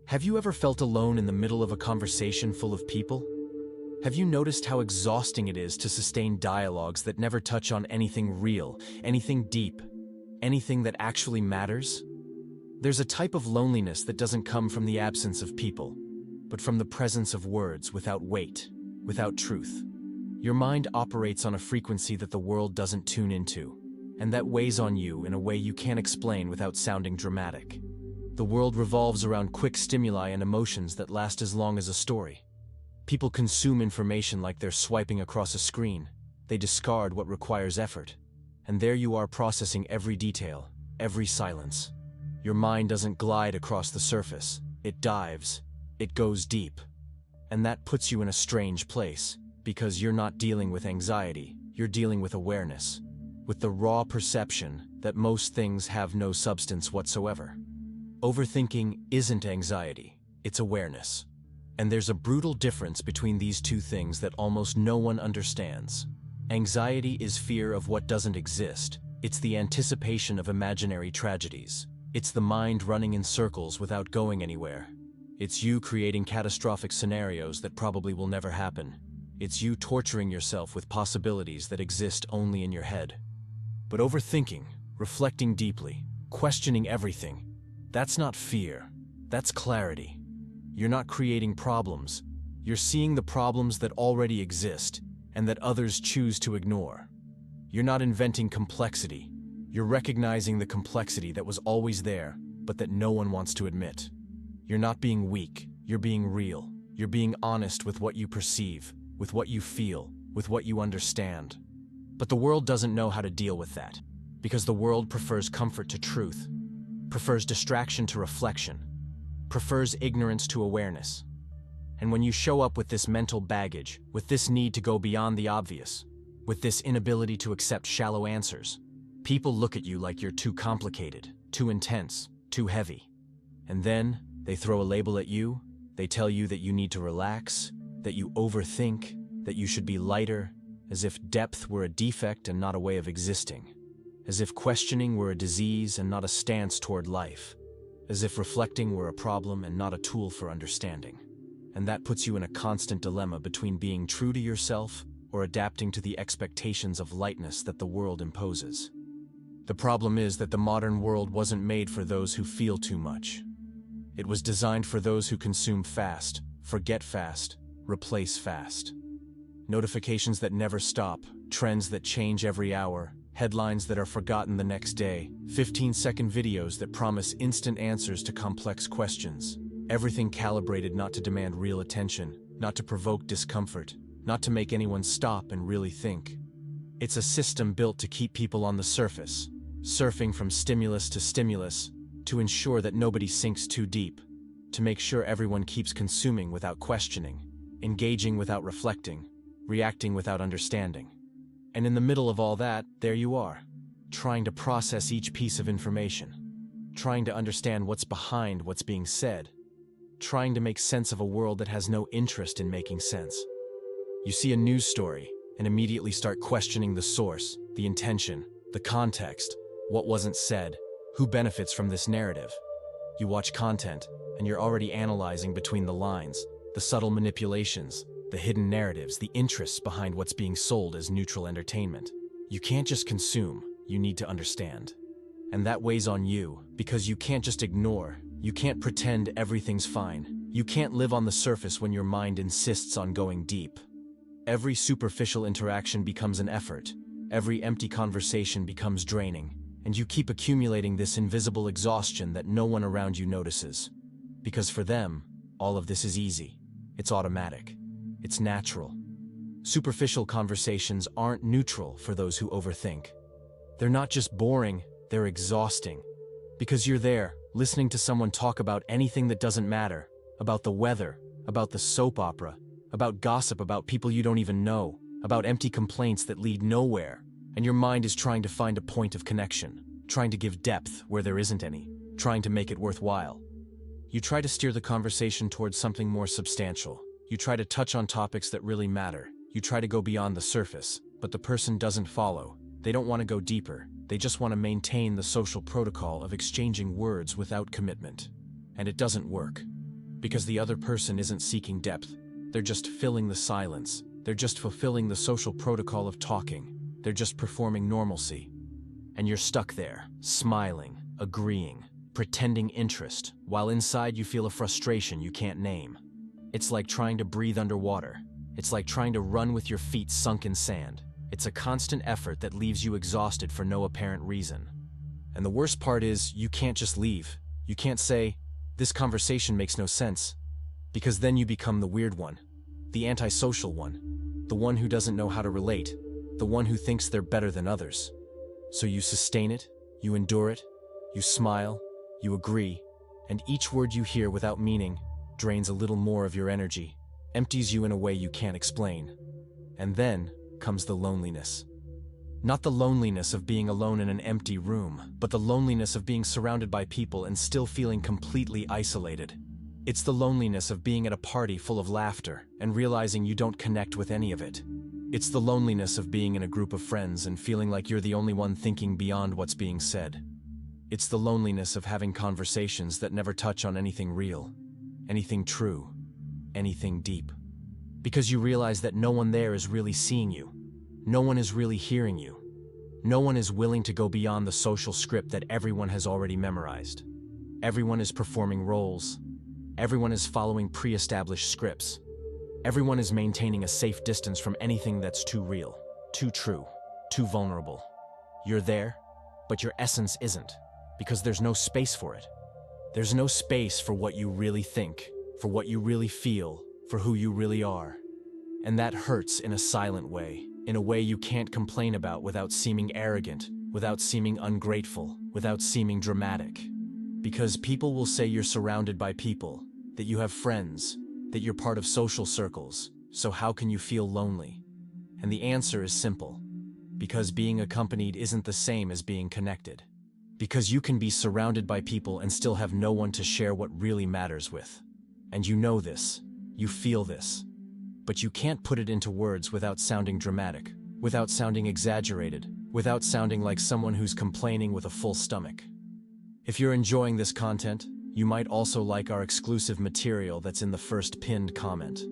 Have you ever felt alone in the middle of a conversation full of people? Have you noticed how exhausting it is to sustain dialogues that never touch on anything real, anything deep, anything that actually matters? There's a type of loneliness that doesn't come from the absence of people, but from the presence of words without weight, without truth. Your mind operates on a frequency that the world doesn't tune into, and that weighs on you in a way you can't explain without sounding dramatic. The world revolves around quick stimuli and emotions that last as long as a story. People consume information like they're swiping across a screen. They discard what requires effort. And there you are processing every detail, every silence. Your mind doesn't glide across the surface. It dives. It goes deep. And that puts you in a strange place, because you're not dealing with anxiety, you're dealing with awareness, with the raw perception that most things have no substance whatsoever. Overthinking isn't anxiety, it's awareness. And there's a brutal difference between these two things that almost no one understands. Anxiety is fear of what doesn't exist. It's the anticipation of imaginary tragedies. It's the mind running in circles without going anywhere. It's you creating catastrophic scenarios that probably will never happen. It's you torturing yourself with possibilities that exist only in your head. But overthinking, reflecting deeply, questioning everything, that's not fear, that's clarity. You're not creating problems. You're seeing the problems that already exist and that others choose to ignore. You're not inventing complexity. You're recognizing the complexity that was always there, but that no one wants to admit. You're not being weak. You're being real. You're being honest with what you perceive, with what you feel, with what you understand. But the world doesn't know how to deal with that, because the world prefers comfort to truth, prefers distraction to reflection, prefers ignorance to awareness. And when you show up with this mental baggage, with this need to go beyond the obvious, with this inability to accept shallow answers, people look at you like you're too complicated, too intense, too heavy. And then they throw a label at you. They tell you that you need to relax, that you overthink, that you should be lighter, as if depth were a defect and not a way of existing, as if questioning were a disease and not a stance toward life, as if reflecting were a problem and not a tool for understanding. And that puts you in a constant dilemma between being true to yourself or adapting to the expectations of lightness that the world imposes. The problem is that the modern world wasn't made for those who feel too much. It was designed for those who consume fast, forget fast, replace fast. Notifications that never stop, trends that change every hour, headlines that are forgotten the next day, 15-second videos that promise instant answers to complex questions. Everything calibrated not to demand real attention, not to provoke discomfort, not to make anyone stop and really think. It's a system built to keep people on the surface, surfing from stimulus to stimulus, to ensure that nobody sinks too deep, to make sure everyone keeps consuming without questioning, engaging without reflecting, reacting without understanding. And in the middle of all that, there you are, trying to process each piece of information, trying to understand what's behind what's being said, trying to make sense of a world that has no interest in making sense. You see a news story and immediately start questioning the source, the intention, the context, what wasn't said, who benefits from this narrative. You watch content and you're already analyzing between the lines, the subtle manipulations, the hidden narratives, the interests behind what's being sold as neutral entertainment. You can't just consume, you need to understand. And that weighs on you, because you can't just ignore, you can't pretend everything's fine. You can't live on the surface when your mind insists on going deep. Every superficial interaction becomes an effort. Every empty conversation becomes draining. And you keep accumulating this invisible exhaustion that no one around you notices. Because for them, all of this is easy. It's automatic. It's natural. Superficial conversations aren't neutral for those who overthink. They're not just boring, they're exhausting. Because you're there, listening to someone talk about anything that doesn't matter, about the weather, about the soap opera, about gossip about people you don't even know, about empty complaints that lead nowhere, and your mind is trying to find a point of connection, trying to give depth where there isn't any, trying to make it worthwhile. You try to steer the conversation towards something more substantial. You try to touch on topics that really matter. You try to go beyond the surface, but the person doesn't follow. They don't want to go deeper. They just want to maintain the social protocol of exchanging words without commitment. And it doesn't work. Because the other person isn't seeking depth. They're just filling the silence. They're just fulfilling the social protocol of talking. They're just performing normalcy. And you're stuck there, smiling, agreeing, pretending interest, while inside you feel a frustration you can't name. It's like trying to breathe underwater. It's like trying to run with your feet sunk in sand. It's a constant effort that leaves you exhausted for no apparent reason. And the worst part is, you can't just leave. You can't say, "This conversation makes no sense," because then you become the weird one, the antisocial one, the one who doesn't know how to relate, the one who thinks they're better than others. So you sustain it, you endure it, you smile, you agree, and each word you hear without meaning drains a little more of your energy, empties you in a way you can't explain. And then comes the loneliness. Not the loneliness of being alone in an empty room, but the loneliness of being surrounded by people and still feeling completely isolated. It's the loneliness of being at a party full of laughter and realizing you don't connect with any of it. It's the loneliness of being in a group of friends and feeling like you're the only one thinking beyond what's being said. It's the loneliness of having conversations that never touch on anything real, anything true, anything deep. Because you realize that no one there is really seeing you. No one is really hearing you. No one is willing to go beyond the social script that everyone has already memorized. Everyone is performing roles. Everyone is following pre-established scripts. Everyone is maintaining a safe distance from anything that's too real, too true, too vulnerable. You're there, but your essence isn't, because there's no space for it. There's no space for what you really think, for what you really feel, for who you really are. And that hurts in a silent way, in a way you can't complain about without seeming arrogant, without seeming ungrateful, without seeming dramatic. Because people will say you're surrounded by people, that you have friends, that you're part of social circles, so how can you feel lonely? And the answer is simple. Because being accompanied isn't the same as being connected. Because you can be surrounded by people and still have no one to share what really matters with. And you know this. You feel this. But you can't put it into words without sounding dramatic, without sounding exaggerated, without sounding like someone who's complaining with a full stomach. If you're enjoying this content, you might also like our exclusive material that's in the first pinned comment.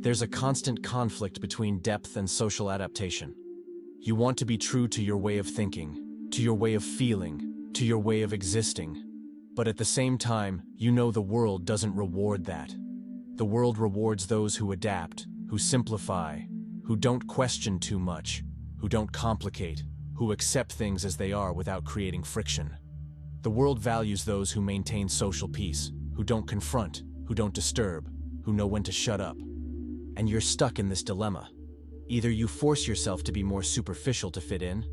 There's a constant conflict between depth and social adaptation. You want to be true to your way of thinking, to your way of feeling, to your way of existing. But at the same time, you know the world doesn't reward that. The world rewards those who adapt, who simplify, who don't question too much, who don't complicate, who accept things as they are without creating friction. The world values those who maintain social peace, who don't confront, who don't disturb, who know when to shut up. And you're stuck in this dilemma. Either you force yourself to be more superficial to fit in,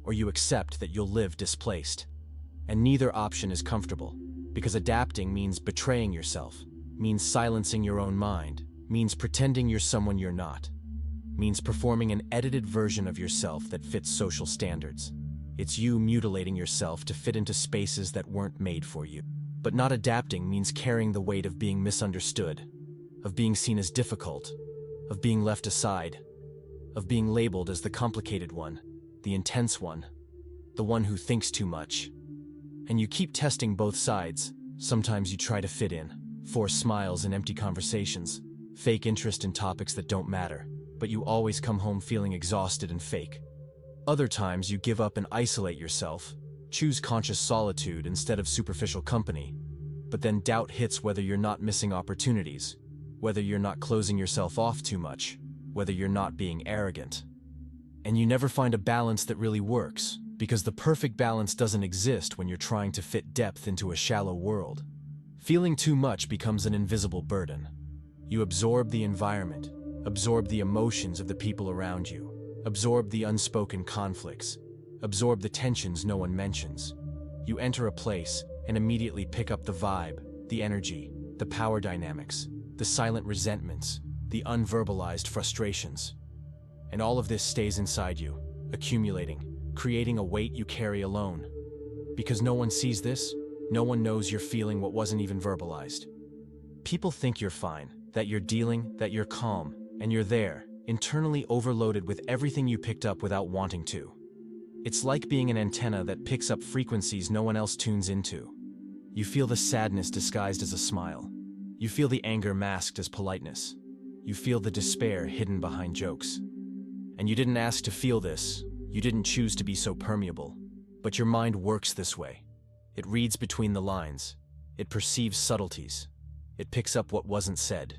or you accept that you'll live displaced. And neither option is comfortable, because adapting means betraying yourself, means silencing your own mind, means pretending you're someone you're not, means performing an edited version of yourself that fits social standards. It's you mutilating yourself to fit into spaces that weren't made for you. But not adapting means carrying the weight of being misunderstood, of being seen as difficult, of being left aside, of being labeled as the complicated one, the intense one, the one who thinks too much. And you keep testing both sides. Sometimes you try to fit in, force smiles in empty conversations, fake interest in topics that don't matter, but you always come home feeling exhausted and fake. Other times you give up and isolate yourself, choose conscious solitude instead of superficial company, but then doubt hits whether you're not missing opportunities, whether you're not closing yourself off too much, whether you're not being arrogant. And you never find a balance that really works, because the perfect balance doesn't exist when you're trying to fit depth into a shallow world. Feeling too much becomes an invisible burden. You absorb the environment, absorb the emotions of the people around you, absorb the unspoken conflicts, absorb the tensions no one mentions. You enter a place and immediately pick up the vibe, the energy, the power dynamics, the silent resentments, the unverbalized frustrations. And all of this stays inside you, accumulating, creating a weight you carry alone. Because no one sees this, no one knows you're feeling what wasn't even verbalized. People think you're fine, that you're dealing, that you're calm, and you're there, internally overloaded with everything you picked up without wanting to. It's like being an antenna that picks up frequencies no one else tunes into. You feel the sadness disguised as a smile. You feel the anger masked as politeness. You feel the despair hidden behind jokes. And you didn't ask to feel this. You didn't choose to be so permeable. But your mind works this way. It reads between the lines. It perceives subtleties. It picks up what wasn't said.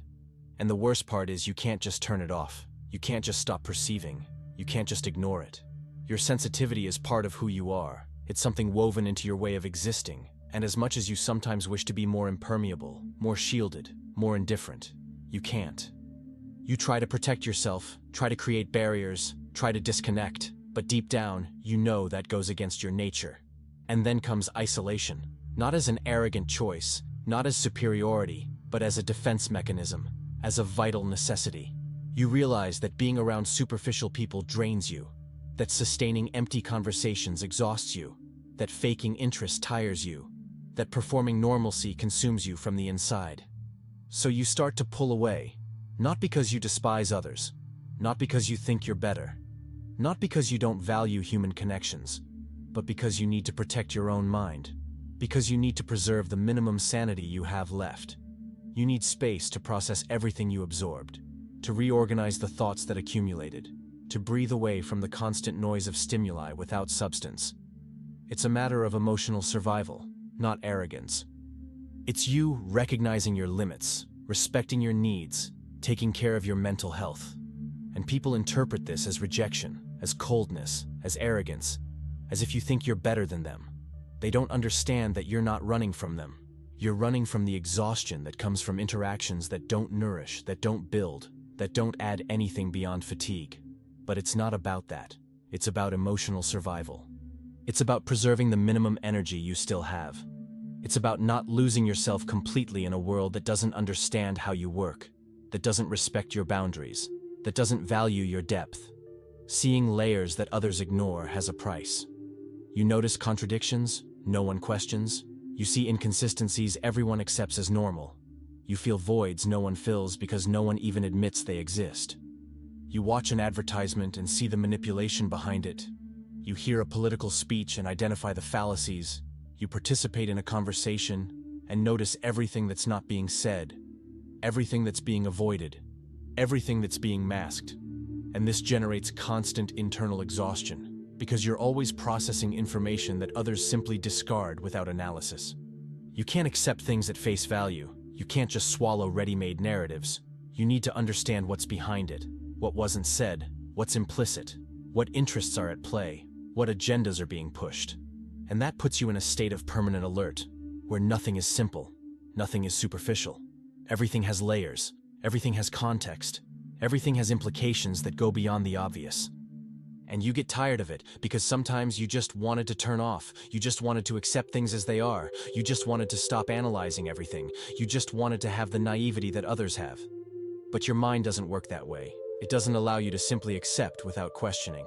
And the worst part is you can't just turn it off. You can't just stop perceiving. You can't just ignore it. Your sensitivity is part of who you are. It's something woven into your way of existing. And as much as you sometimes wish to be more impermeable, more shielded, more indifferent, you can't. You try to protect yourself, try to create barriers, try to disconnect, but deep down, you know that goes against your nature. And then comes isolation, not as an arrogant choice, not as superiority, but as a defense mechanism, as a vital necessity. You realize that being around superficial people drains you, that sustaining empty conversations exhausts you, that faking interest tires you, that performing normalcy consumes you from the inside. So you start to pull away, not because you despise others, not because you think you're better, not because you don't value human connections, but because you need to protect your own mind, because you need to preserve the minimum sanity you have left. You need space to process everything you absorbed, to reorganize the thoughts that accumulated, to breathe away from the constant noise of stimuli without substance. It's a matter of emotional survival, not arrogance. It's you recognizing your limits, respecting your needs, taking care of your mental health. And people interpret this as rejection, as coldness, as arrogance, as if you think you're better than them. They don't understand that you're not running from them. You're running from the exhaustion that comes from interactions that don't nourish, that don't build, that don't add anything beyond fatigue. But it's not about that. It's about emotional survival. It's about preserving the minimum energy you still have. It's about not losing yourself completely in a world that doesn't understand how you work, that doesn't respect your boundaries, that doesn't value your depth. Seeing layers that others ignore has a price. You notice contradictions, no one questions. You see inconsistencies everyone accepts as normal. You feel voids no one fills because no one even admits they exist. You watch an advertisement and see the manipulation behind it. You hear a political speech and identify the fallacies. You participate in a conversation and notice everything that's not being said, everything that's being avoided, everything that's being masked. And this generates constant internal exhaustion, because you're always processing information that others simply discard without analysis. You can't accept things at face value. You can't just swallow ready-made narratives. You need to understand what's behind it, what wasn't said, what's implicit, what interests are at play, what agendas are being pushed. And that puts you in a state of permanent alert, where nothing is simple, nothing is superficial. Everything has layers, everything has context, everything has implications that go beyond the obvious. And you get tired of it because sometimes you just wanted to turn off, you just wanted to accept things as they are, you just wanted to stop analyzing everything, you just wanted to have the naivety that others have. But your mind doesn't work that way. It doesn't allow you to simply accept without questioning.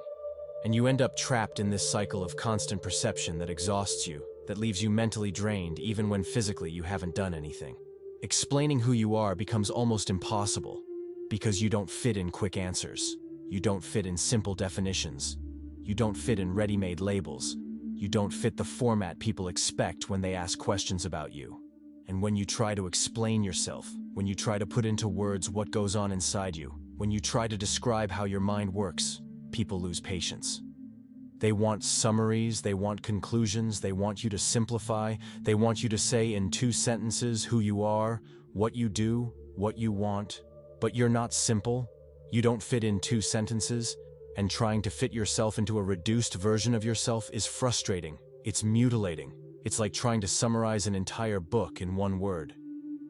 And you end up trapped in this cycle of constant perception that exhausts you, that leaves you mentally drained even when physically you haven't done anything. Explaining who you are becomes almost impossible, because you don't fit in quick answers. You don't fit in simple definitions. You don't fit in ready-made labels. You don't fit the format people expect when they ask questions about you. And when you try to explain yourself, when you try to put into words what goes on inside you, when you try to describe how your mind works, people lose patience. They want summaries, they want conclusions, they want you to simplify, they want you to say in 2 sentences who you are, what you do, what you want. But you're not simple. You don't fit in 2 sentences, and trying to fit yourself into a reduced version of yourself is frustrating. It's mutilating. It's like trying to summarize an entire book in 1 word.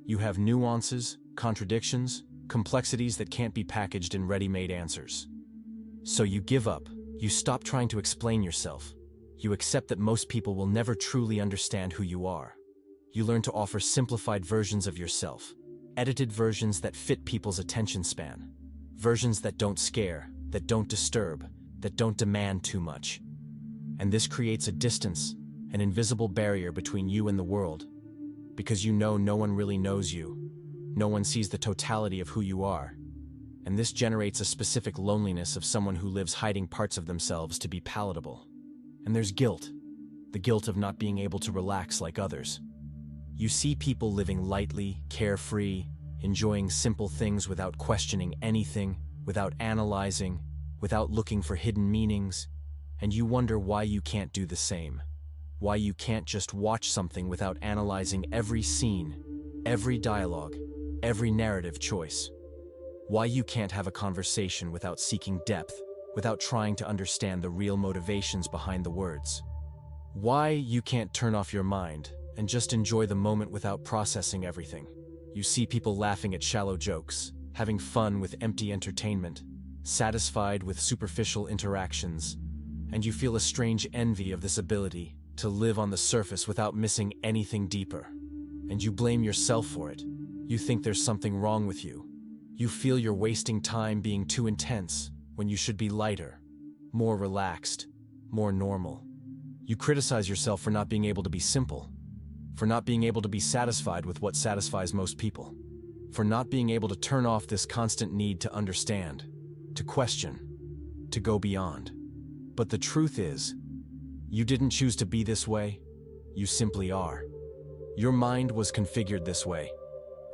You have nuances, contradictions, complexities that can't be packaged in ready-made answers. So you give up. You stop trying to explain yourself. You accept that most people will never truly understand who you are. You learn to offer simplified versions of yourself, edited versions that fit people's attention span, versions that don't scare, that don't disturb, that don't demand too much. And this creates a distance, an invisible barrier between you and the world, because you know no one really knows you. No one sees the totality of who you are. And this generates a specific loneliness of someone who lives hiding parts of themselves to be palatable. And there's guilt, the guilt of not being able to relax like others. You see people living lightly, carefree, enjoying simple things without questioning anything, without analyzing, without looking for hidden meanings, and you wonder why you can't do the same. Why you can't just watch something without analyzing every scene, every dialogue, every narrative choice. Why you can't have a conversation without seeking depth, without trying to understand the real motivations behind the words. Why you can't turn off your mind and just enjoy the moment without processing everything. You see people laughing at shallow jokes, having fun with empty entertainment, satisfied with superficial interactions, and you feel a strange envy of this ability to live on the surface without missing anything deeper. And you blame yourself for it. You think there's something wrong with you. You feel you're wasting time being too intense when you should be lighter, more relaxed, more normal. You criticize yourself for not being able to be simple, for not being able to be satisfied with what satisfies most people, for not being able to turn off this constant need to understand, to question, to go beyond. But the truth is, you didn't choose to be this way, you simply are. Your mind was configured this way,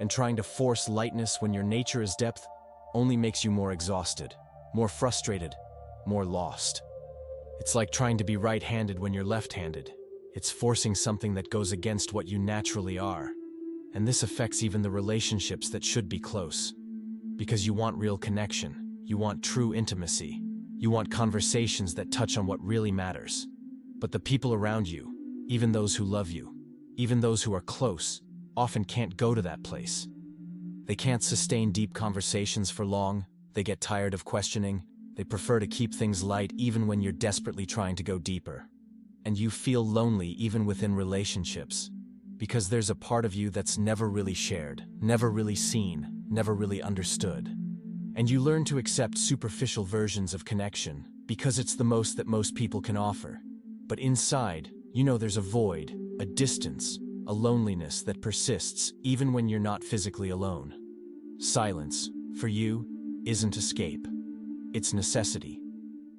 and trying to force lightness when your nature is depth only makes you more exhausted, more frustrated, more lost. It's like trying to be right-handed when you're left-handed. It's forcing something that goes against what you naturally are. And this affects even the relationships that should be close. Because you want real connection, you want true intimacy, you want conversations that touch on what really matters. But the people around you, even those who love you, even those who are close, often can't go to that place. They can't sustain deep conversations for long, they get tired of questioning, they prefer to keep things light even when you're desperately trying to go deeper. And you feel lonely even within relationships, because there's a part of you that's never really shared, never really seen, never really understood. And you learn to accept superficial versions of connection, because it's the most that most people can offer. But inside, you know there's a void, a distance, a loneliness that persists even when you're not physically alone. Silence, for you, isn't escape. It's necessity.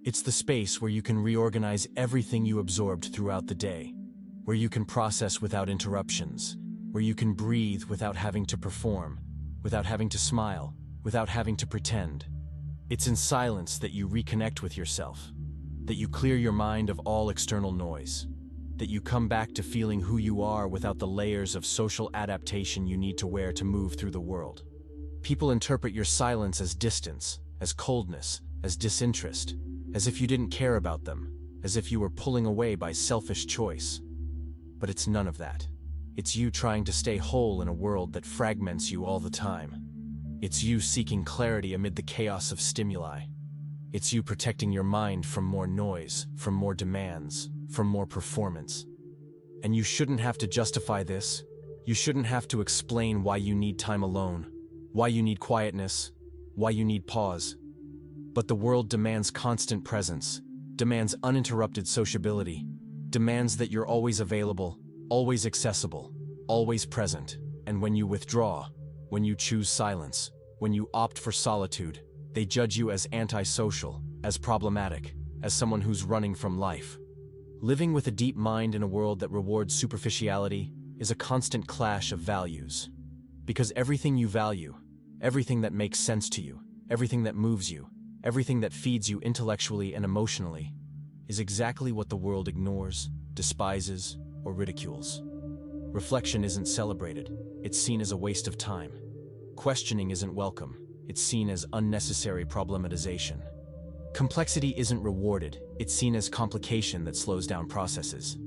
It's the space where you can reorganize everything you absorbed throughout the day, where you can process without interruptions, where you can breathe without having to perform, without having to smile, without having to pretend. It's in silence that you reconnect with yourself, that you clear your mind of all external noise, that you come back to feeling who you are without the layers of social adaptation you need to wear to move through the world. People interpret your silence as distance, as coldness, as disinterest, as if you didn't care about them, as if you were pulling away by selfish choice. But it's none of that. It's you trying to stay whole in a world that fragments you all the time. It's you seeking clarity amid the chaos of stimuli. It's you protecting your mind from more noise, from more demands, from more performance. And you shouldn't have to justify this. You shouldn't have to explain why you need time alone, why you need quietness, why you need pause. But the world demands constant presence, demands uninterrupted sociability, demands that you're always available, always accessible, always present. And when you withdraw, when you choose silence, when you opt for solitude, they judge you as antisocial, as problematic, as someone who's running from life. Living with a deep mind in a world that rewards superficiality is a constant clash of values. Because everything you value, everything that makes sense to you, everything that moves you, everything that feeds you intellectually and emotionally, is exactly what the world ignores, despises, or ridicules. Reflection isn't celebrated, it's seen as a waste of time. Questioning isn't welcome, it's seen as unnecessary problematization. Complexity isn't rewarded, it's seen as complication that slows down processes.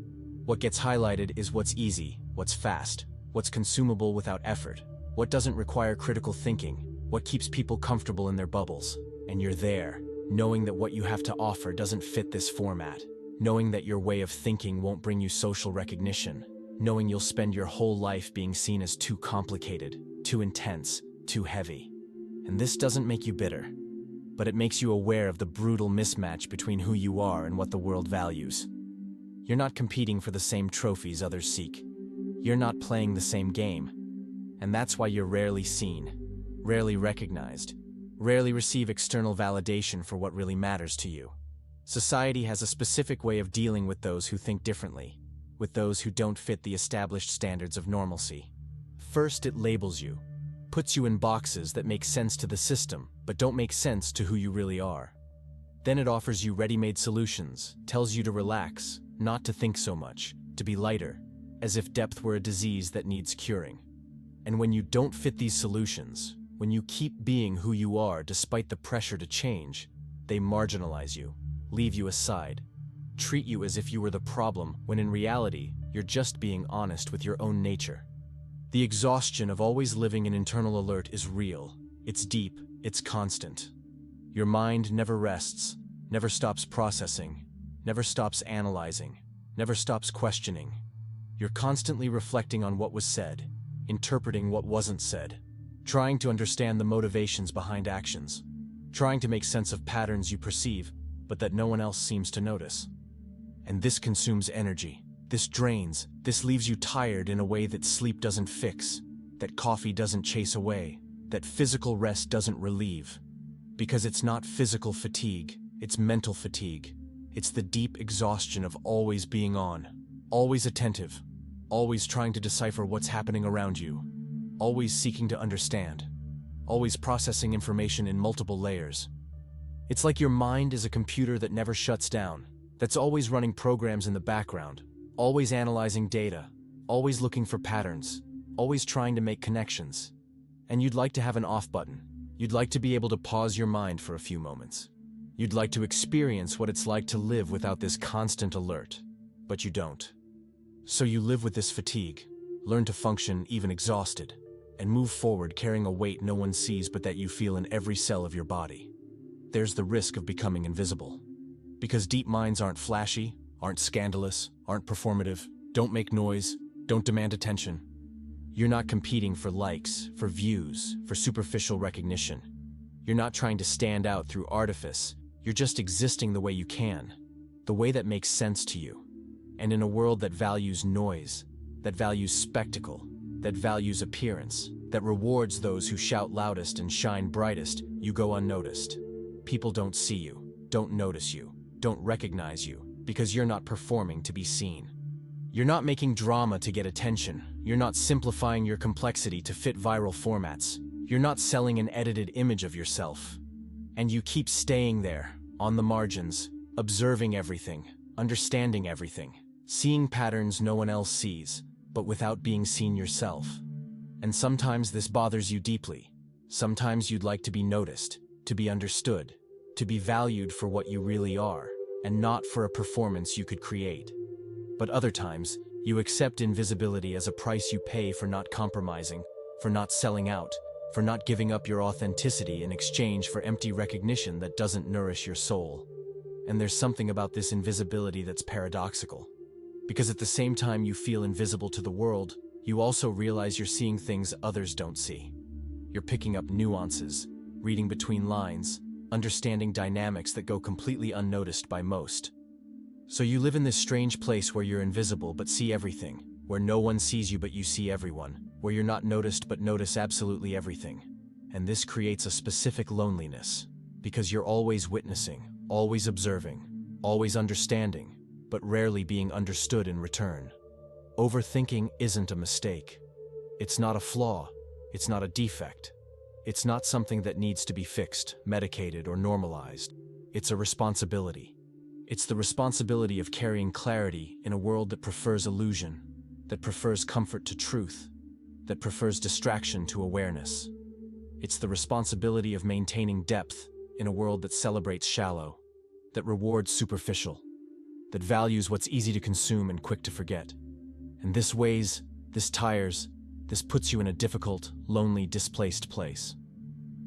What gets highlighted is what's easy, what's fast, what's consumable without effort, what doesn't require critical thinking, what keeps people comfortable in their bubbles. And you're there, knowing that what you have to offer doesn't fit this format, knowing that your way of thinking won't bring you social recognition, knowing you'll spend your whole life being seen as too complicated, too intense, too heavy. And this doesn't make you bitter, but it makes you aware of the brutal mismatch between who you are and what the world values. You're not competing for the same trophies others seek. You're not playing the same game. And that's why you're rarely seen, rarely recognized, rarely receive external validation for what really matters to you. Society has a specific way of dealing with those who think differently, with those who don't fit the established standards of normalcy. First, it labels you, puts you in boxes that make sense to the system, but don't make sense to who you really are. Then it offers you ready-made solutions, tells you to relax, not to think so much, to be lighter, as if depth were a disease that needs curing. And when you don't fit these solutions, when you keep being who you are despite the pressure to change, they marginalize you, leave you aside, treat you as if you were the problem, when in reality, you're just being honest with your own nature. The exhaustion of always living in internal alert is real. It's deep, it's constant. Your mind never rests, never stops processing, never stops analyzing, never stops questioning. You're constantly reflecting on what was said, interpreting what wasn't said, trying to understand the motivations behind actions, trying to make sense of patterns you perceive, but that no one else seems to notice. And this consumes energy, this drains, this leaves you tired in a way that sleep doesn't fix, that coffee doesn't chase away, that physical rest doesn't relieve. Because it's not physical fatigue, it's mental fatigue. It's the deep exhaustion of always being on, always attentive, always trying to decipher what's happening around you, always seeking to understand, always processing information in multiple layers. It's like your mind is a computer that never shuts down, that's always running programs in the background, always analyzing data, always looking for patterns, always trying to make connections. And you'd like to have an off button. You'd like to be able to pause your mind for a few moments. You'd like to experience what it's like to live without this constant alert, but you don't. So you live with this fatigue, learn to function even exhausted, and move forward carrying a weight no one sees but that you feel in every cell of your body. There's the risk of becoming invisible. Because deep minds aren't flashy, aren't scandalous, aren't performative, don't make noise, don't demand attention. You're not competing for likes, for views, for superficial recognition. You're not trying to stand out through artifice. You're just existing the way you can, the way that makes sense to you. And in a world that values noise, that values spectacle, that values appearance, that rewards those who shout loudest and shine brightest, you go unnoticed. People don't see you, don't notice you, don't recognize you, because you're not performing to be seen. You're not making drama to get attention. You're not simplifying your complexity to fit viral formats. You're not selling an edited image of yourself. And you keep staying there, on the margins, observing everything, understanding everything, seeing patterns no one else sees, but without being seen yourself. And sometimes this bothers you deeply. Sometimes you'd like to be noticed, to be understood, to be valued for what you really are, and not for a performance you could create. But other times, you accept invisibility as a price you pay for not compromising, for not selling out, for not giving up your authenticity in exchange for empty recognition that doesn't nourish your soul. And there's something about this invisibility that's paradoxical. Because at the same time you feel invisible to the world, you also realize you're seeing things others don't see. You're picking up nuances, reading between lines, understanding dynamics that go completely unnoticed by most. So you live in this strange place where you're invisible but see everything, where no one sees you but you see everyone, where you're not noticed but notice absolutely everything. And this creates a specific loneliness, because you're always witnessing, always observing, always understanding, but rarely being understood in return. Overthinking isn't a mistake. It's not a flaw. It's not a defect. It's not something that needs to be fixed, medicated, or normalized. It's a responsibility. It's the responsibility of carrying clarity in a world that prefers illusion, that prefers comfort to truth, that prefers distraction to awareness. It's the responsibility of maintaining depth in a world that celebrates shallow, that rewards superficial, that values what's easy to consume and quick to forget. And this weighs, this tires, this puts you in a difficult, lonely, displaced place.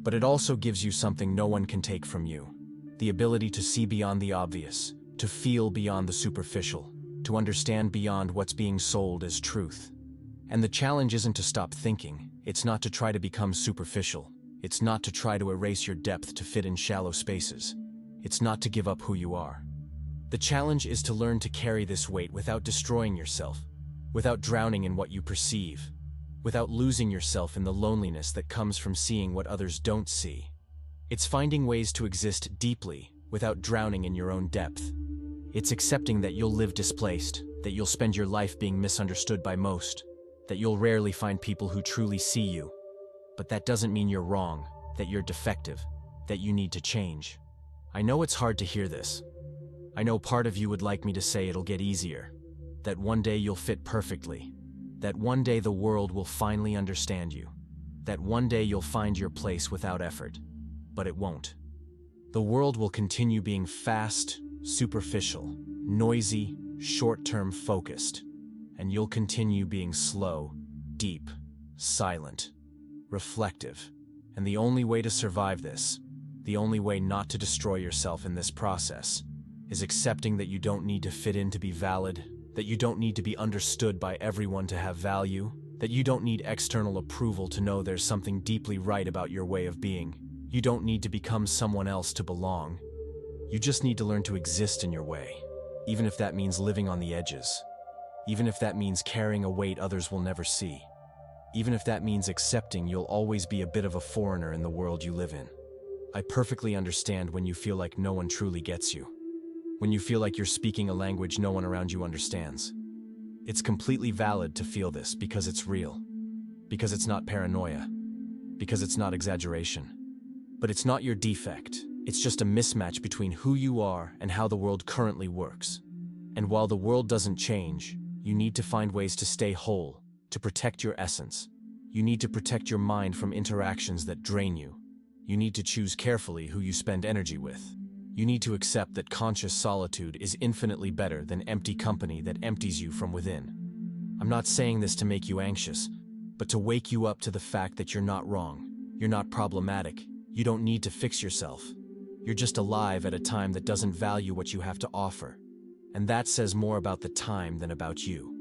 But it also gives you something no one can take from you. The ability to see beyond the obvious, to feel beyond the superficial, to understand beyond what's being sold as truth. And the challenge isn't to stop thinking. It's not to try to become superficial. It's not to try to erase your depth to fit in shallow spaces. It's not to give up who you are. The challenge is to learn to carry this weight without destroying yourself, without drowning in what you perceive, without losing yourself in the loneliness that comes from seeing what others don't see. It's finding ways to exist deeply without drowning in your own depth. It's accepting that you'll live displaced, that you'll spend your life being misunderstood by most, that you'll rarely find people who truly see you. But that doesn't mean you're wrong, that you're defective, that you need to change. I know it's hard to hear this. I know part of you would like me to say it'll get easier, that one day you'll fit perfectly, that one day the world will finally understand you, that one day you'll find your place without effort. But it won't. The world will continue being fast, superficial, noisy, short-term focused, and you'll continue being slow, deep, silent, reflective. And the only way to survive this, the only way not to destroy yourself in this process, is accepting that you don't need to fit in to be valid, that you don't need to be understood by everyone to have value, that you don't need external approval to know there's something deeply right about your way of being. You don't need to become someone else to belong. You just need to learn to exist in your way, even if that means living on the edges, even if that means carrying a weight others will never see, even if that means accepting you'll always be a bit of a foreigner in the world you live in. I perfectly understand when you feel like no one truly gets you, when you feel like you're speaking a language no one around you understands. It's completely valid to feel this because it's real, because it's not paranoia, because it's not exaggeration. But it's not your defect. It's just a mismatch between who you are and how the world currently works. And while the world doesn't change, you need to find ways to stay whole, to protect your essence. You need to protect your mind from interactions that drain you. You need to choose carefully who you spend energy with. You need to accept that conscious solitude is infinitely better than empty company that empties you from within. I'm not saying this to make you anxious, but to wake you up to the fact that you're not wrong. You're not problematic. You don't need to fix yourself. You're just alive at a time that doesn't value what you have to offer. And that says more about the time than about you.